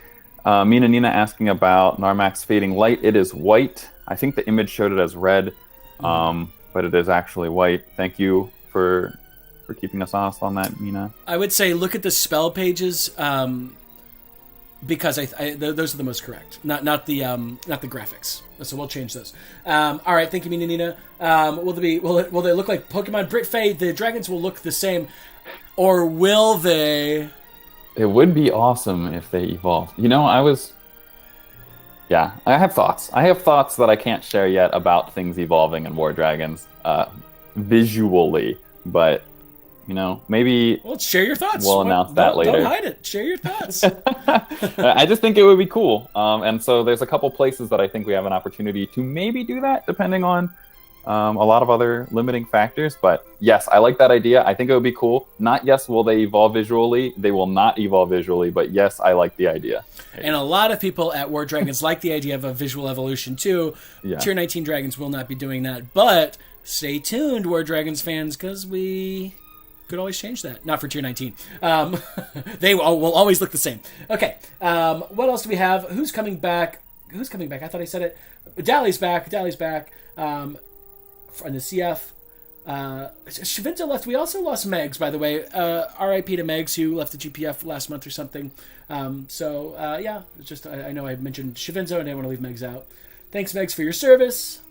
Mina Nina asking about Narmax Fading Light. It is white. I think the image showed it as red, but it is actually white. Thank you for keeping us honest on that, Mina. I would say look at the spell pages because those are the most correct, not the graphics. So we'll change those. All right, thank you, Mina Nina. Will they look like Pokemon Brit Fae? The dragons will look the same, or will they? It would be awesome if they evolved. I have thoughts. I have thoughts that I can't share yet about things evolving in War Dragons visually, but maybe. Well, share your thoughts. We'll announce that later. Don't hide it. Share your thoughts. I just think it would be cool, and so there's a couple places that I think we have an opportunity to maybe do that, depending on a lot of other limiting factors. But yes, I like that idea. I think it would be cool. Not yes, will they evolve visually? They will not evolve visually, but yes, I like the idea. And a lot of people at War Dragons like the idea of a visual evolution too. Yeah. Tier 19 dragons will not be doing that, but stay tuned, War Dragons fans, because we could always change that. Not for Tier 19. They will always look the same. Okay, what else do we have? Who's coming back? I thought I said it. Dally's back. From the CF. Shavinta left. We also lost Megs, by the way. R.I.P. to Megs, who left the GPF last month or something. Yeah, it's just I know I mentioned Shavinza and I didn't want to leave Megs out. Thanks, Megs, for your service.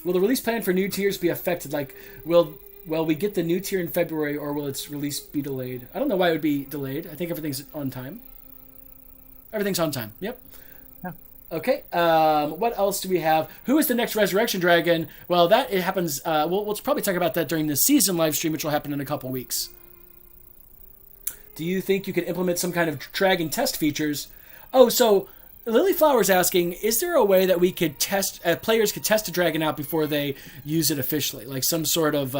Will the release plan for new tiers be affected? Like, will we get the new tier in February, or will its release be delayed? I don't know why it would be delayed. I think everything's on time. Everything's on time. Yep. Yeah. Okay. What else do we have? Who is the next Resurrection Dragon? Well, it happens. We'll probably talk about that during the season live stream, which will happen in a couple weeks. Do you think you could implement some kind of dragon test features? Oh, so Lilyflower's asking, is there a way that we could test, players could test a dragon out before they use it officially? Like some sort of,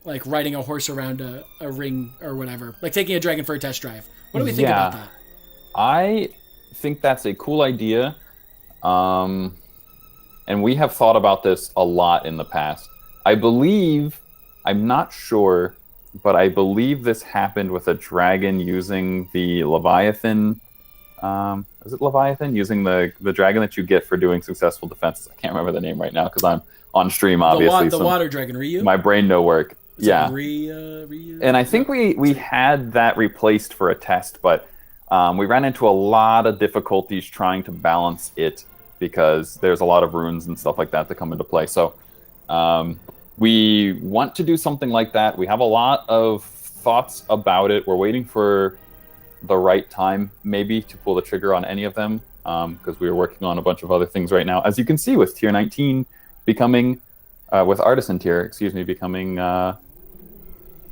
like riding a horse around a ring or whatever. Like taking a dragon for a test drive. What do we think about that? I think that's a cool idea. And we have thought about this a lot in the past. I'm not sure, but I believe this happened with a dragon using the Leviathan. Is it Leviathan? Using the dragon that you get for doing successful defenses. I can't remember the name right now because I'm on stream, obviously. The water dragon, Ryu? My brain no work. Is yeah. Ryu? And I think we had that replaced for a test, but we ran into a lot of difficulties trying to balance it because there's a lot of runes and stuff like that come into play. So we want to do something like that. We have a lot of thoughts about it. We're waiting for the right time, maybe, to pull the trigger on any of them, because we are working on a bunch of other things right now. As you can see with tier 19 becoming, with Artisan tier, becoming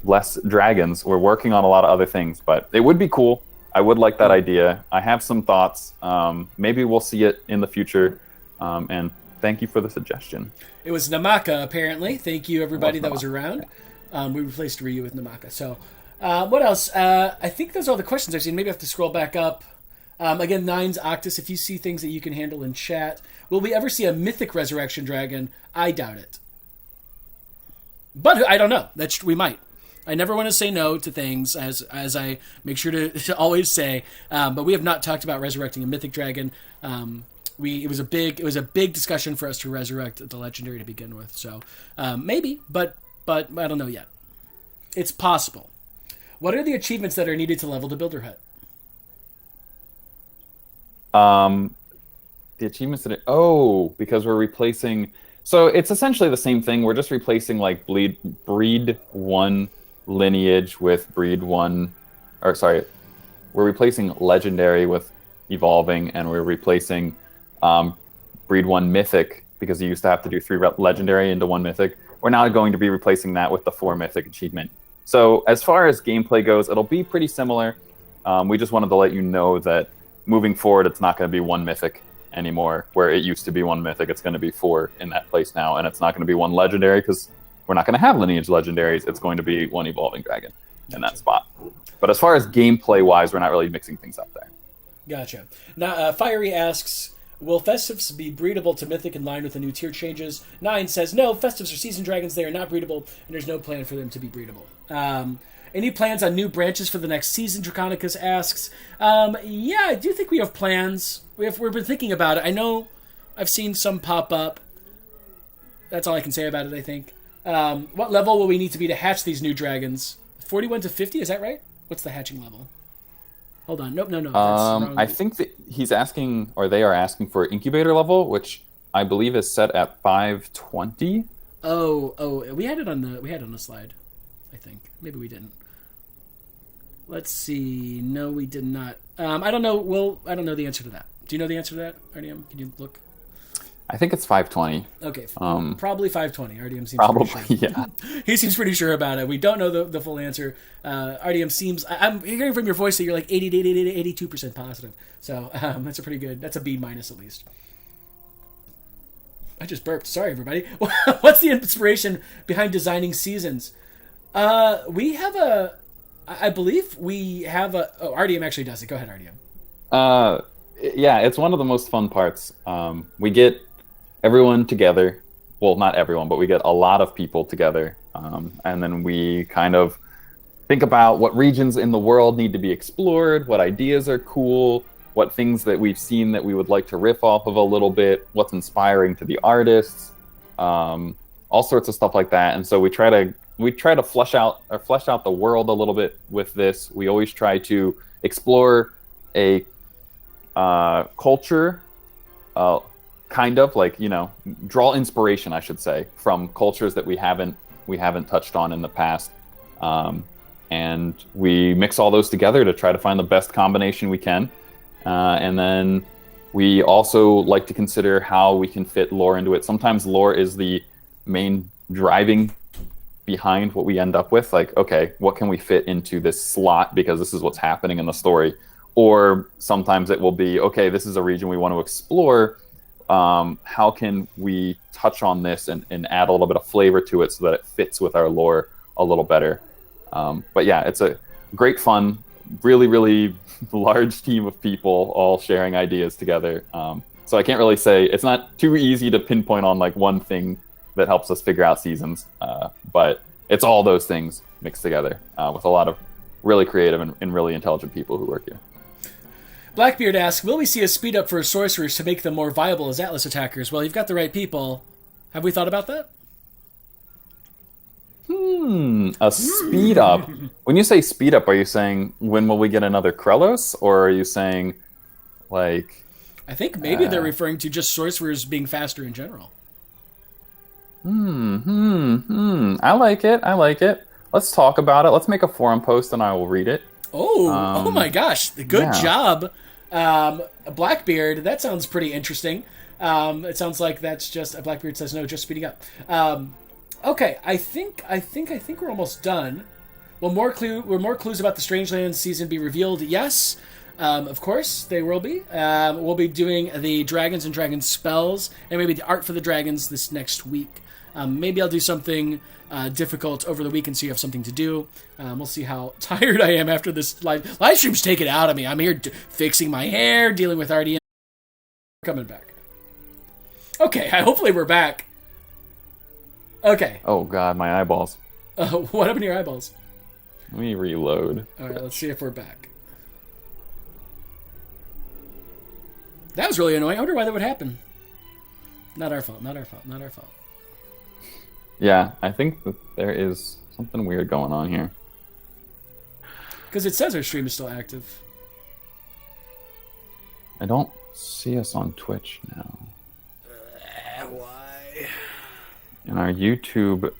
less dragons. We're working on a lot of other things, but it would be cool. I would like that idea. I have some thoughts. Maybe we'll see it in the future. And thank you for the suggestion. It was Namaka, apparently. Thank you, everybody that was around. We replaced Ryu with Namaka. So, what else? I think those are all the questions I've seen. Maybe I have to scroll back up. Again, Nines Octus, if you see things that you can handle in chat. Will we ever see a mythic resurrection dragon? I doubt it. But I don't know. We might. I never want to say no to things, as I make sure to always say. But we have not talked about resurrecting a mythic dragon. It was a big discussion for us to resurrect the legendary to begin with. So maybe, but I don't know yet. It's possible. What are the achievements that are needed to level the Builder Hut? The achievements because we're replacing. So it's essentially the same thing. We're just replacing like breed 1 lineage with breed 1, we're replacing legendary with evolving, and we're replacing breed 1 mythic, because you used to have to do 3 legendary into 1 mythic. We're now going to be replacing that with the 4 mythic achievement. So as far as gameplay goes, it'll be pretty similar. We just wanted to let you know that moving forward, it's not going to be 1 mythic anymore, where it used to be 1 mythic. It's going to be 4 in that place now, and it's not going to be 1 legendary, because we're not going to have lineage legendaries. It's going to be 1 evolving dragon in that spot. But as far as gameplay wise, we're not really mixing things up there. Gotcha. Now, Fiery asks, will Festives be breedable to Mythic in line with the new tier changes? Nine says, no, Festives are seasoned dragons. They are not breedable, and there's no plan for them to be breedable. Any plans on new branches for the next season? Draconicus asks. Yeah, I do think we have plans. We've been thinking about it. I know I've seen some pop up. That's all I can say about it, I think. What level will we need to be to hatch these new dragons? 41 to 50, is that right? What's the hatching level? Hold on. Nope, no. That's wrong. I think that he's asking, or they are asking for incubator level, which I believe is set at 520. Oh, we had it on the slide, I think. Maybe we didn't. Let's see. No, we did not. I don't know. I don't know the answer to that. Do you know the answer to that, RDM? Can you look? I think it's 520. Okay, probably 520. RDM seems probably, pretty sure. Yeah. He seems pretty sure about it. We don't know the full answer. RDM seems... I'm hearing from your voice that you're like 82% positive. So that's a pretty good... That's a B minus at least. I just burped. Sorry, everybody. What's the inspiration behind designing seasons? We have a... I believe we have a... Oh, RDM actually does it. Go ahead, RDM. Yeah, it's one of the most fun parts. We get everyone together. Well, not everyone, but we get a lot of people together. And then we kind of think about what regions in the world need to be explored, what ideas are cool, what things that we've seen that we would like to riff off of a little bit, what's inspiring to the artists. all sorts of stuff like that. And so we try to flesh out the world a little bit with this. We always try to explore a culture, kind of like, draw inspiration, I should say, from cultures that we haven't touched on in the past. And we mix all those together to try to find the best combination we can. And then we also like to consider how we can fit lore into it. Sometimes lore is the main driving behind what we end up with. Like, okay, what can we fit into this slot because this is what's happening in the story? Or sometimes it will be, okay, this is a region we want to explore. How can we touch on this and add a little bit of flavor to it so that it fits with our lore a little better? But yeah, it's a great fun, really, really large team of people all sharing ideas together. So I can't really say, it's not too easy to pinpoint on like one thing that helps us figure out seasons. But it's all those things mixed together with a lot of really creative and really intelligent people who work here. Blackbeard asks, will we see a speed up for sorcerers to make them more viable as Atlas attackers? Well, you've got the right people. Have we thought about that? A speed up. When you say speed up, are you saying when will we get another Krelos? Or are you saying like... I think maybe they're referring to just sorcerers being faster in general. I like it. Let's talk about it. Let's make a forum post and I will read it. Oh my gosh. Good job. Blackbeard, that sounds pretty interesting. It sounds like that's just... Blackbeard says no, just speeding up. Okay, I think we're almost done. Will more clues about the Strangelands season be revealed? Yes. Of course, they will be. We'll be doing the dragons and dragon spells, and maybe the art for the dragons this next week. Maybe I'll do something difficult over the weekend so you have something to do. We'll see how tired I am after this live stream's taken out of me. I'm here fixing my hair, dealing with RDM. Coming back. Okay, hopefully we're back. Okay. Oh god, my eyeballs. What happened to your eyeballs? Let me reload. Alright, let's see if we're back. That was really annoying. I wonder why that would happen. Not our fault. Yeah, I think that there is something weird going on here. Because it says our stream is still active. I don't see us on Twitch now. Why? And our YouTube...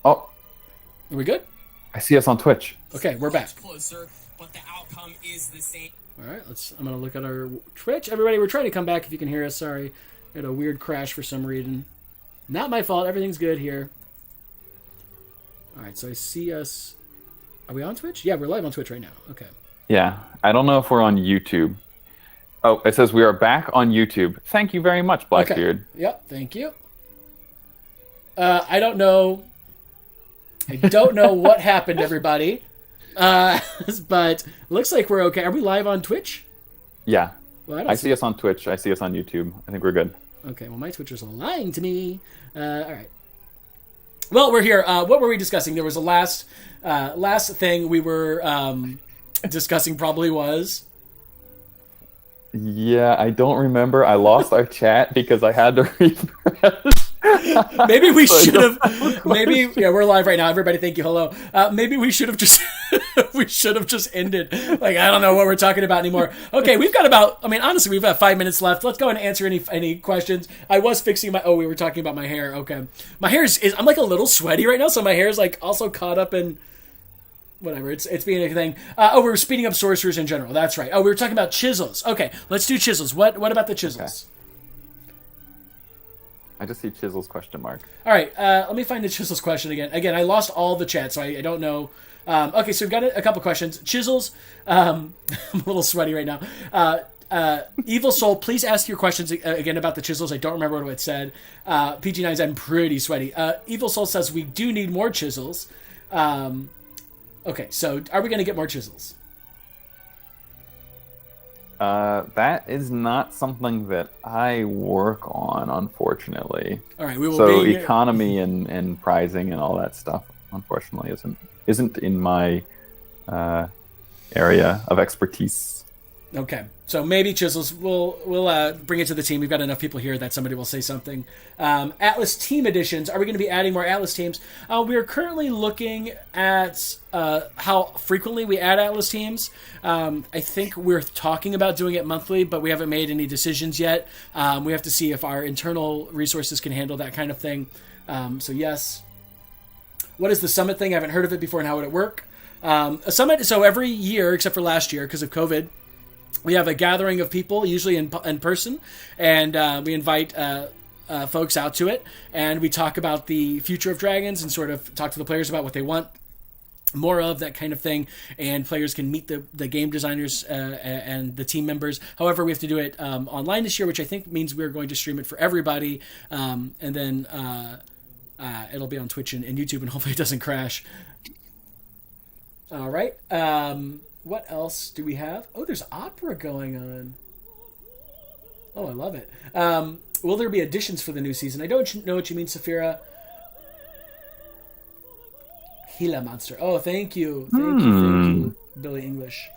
Oh! Are we good? I see us on Twitch. Okay, we're back. Closer, but the outcome is the same. Alright, I'm going to look at our Twitch. Everybody, we're trying to come back if you can hear us. Sorry. We had a weird crash for some reason. Not my fault. Everything's good here. Alright, so I see us... Are we on Twitch? Yeah, we're live on Twitch right now. Okay. Yeah, I don't know if we're on YouTube. Oh, it says we are back on YouTube. Thank you very much, Blackbeard. Okay. Yep, thank you. I don't know what happened, everybody. But looks like we're okay. Are we live on Twitch? Yeah. Well, I see us on Twitch. I see us on YouTube. I think we're good. Okay, well, my Twitchers are lying to me. All right. Well, we're here. What were we discussing? There was a last thing we were discussing probably was... Yeah, I don't remember. I lost our chat because I had to refresh. Maybe we should have. Maybe we're live right now. Everybody, thank you. Hello. Maybe we should have just. We should have just ended. Like, I don't know what we're talking about anymore. Okay, we've got about. I mean, honestly, we've got 5 minutes left. Let's go and answer any questions. I was fixing my. Oh, we were talking about my hair. Okay, my hair is. I'm like a little sweaty right now, so my hair is like also caught up in. Whatever, it's being a thing. We were speeding up sorcerers in general. That's right. Oh, we were talking about chisels. Okay, let's do chisels. What about the chisels? Okay. I just see chisels question mark. All right, let me find the chisels question again. Again, I lost all the chat, so I don't know. Okay, so we've got a couple questions. Chisels. I'm a little sweaty right now. Evil Soul, please ask your questions again about the chisels. I don't remember what it said. PG9's, I'm pretty sweaty. Evil Soul says we do need more chisels. Okay, so are we going to get more chisels? That is not something that I work on, unfortunately. All right, we will. So economy and pricing and all that stuff, unfortunately, isn't in my area of expertise. Okay, so maybe Chisels. We'll bring it to the team. We've got enough people here that somebody will say something. Atlas team editions. Are we going to be adding more Atlas teams? We are currently looking at how frequently we add Atlas teams. I think we're talking about doing it monthly, but we haven't made any decisions yet. We have to see if our internal resources can handle that kind of thing. So yes. What is the summit thing? I haven't heard of it before, and how would it work? A summit. So every year, except for last year because of COVID, we have a gathering of people, usually in person, and we invite folks out to it, and we talk about the future of Dragons and sort of talk to the players about what they want more of, that kind of thing, and players can meet the game designers and the team members. However, we have to do it online this year, which I think means we're going to stream it for everybody, and then it'll be on Twitch and YouTube, and hopefully it doesn't crash. All right. What else do we have? Oh, there's opera going on. Oh, I love it. Will there be additions for the new season? I don't know what you mean, Saphira. Gila Monster. Oh, thank you. Thank you, Billy English.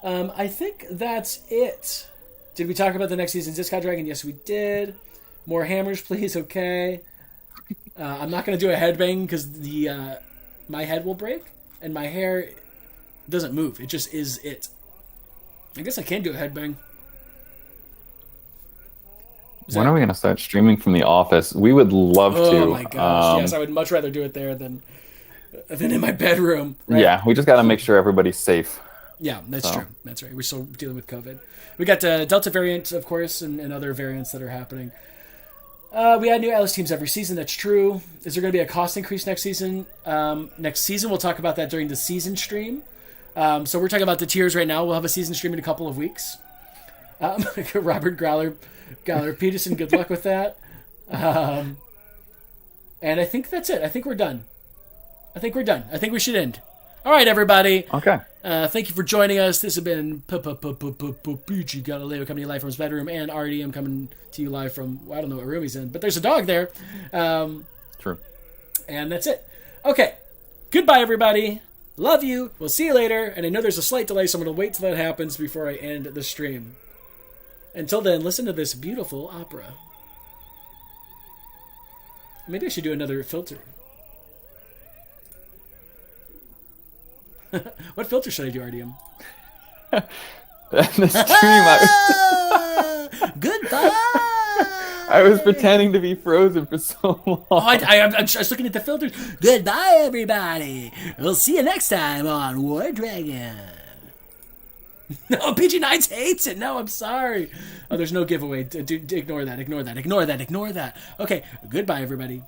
I think that's it. Did we talk about the next season's Discount Dragon? Yes, we did. More hammers, please. Okay. I'm not going to do a headbang because my head will break and my hair doesn't move. It just is it. I guess I can do a headbang. When are we going to start streaming from the office? We would love to. Oh my gosh, yes, I would much rather do it there than in my bedroom. Right? Yeah, we just got to make sure everybody's safe. Yeah, that's true. That's right. We're still dealing with COVID. We got the Delta variant, of course, and other variants that are happening. We add new Atlas teams every season. That's true. Is there going to be a cost increase next season? Next season, we'll talk about that during the season stream. So we're talking about the tiers right now. We'll have a season stream in a couple of weeks. Robert Growler Peterson, good luck with that. And I think that's it. I think we're done. I think we should end. All right, everybody. Okay. Thank you for joining us. This has been PG Galileo coming to you live from his bedroom, and RDM coming to you live from, I don't know what room he's in, but there's a dog there. True. And that's it. Okay. Goodbye, everybody. Love you. We'll see you later. And I know there's a slight delay, so I'm going to wait till that happens before I end the stream. Until then, listen to this beautiful opera. Maybe I should do another filter. What filter should I do, RDM? The stream. Goodbye! I was pretending to be frozen for so long. Oh, I'm just looking at the filters. Goodbye, everybody. We'll see you next time on War Dragon. No, PG9 hates it. No, I'm sorry. Oh, there's no giveaway. Ignore that. Okay, goodbye, everybody.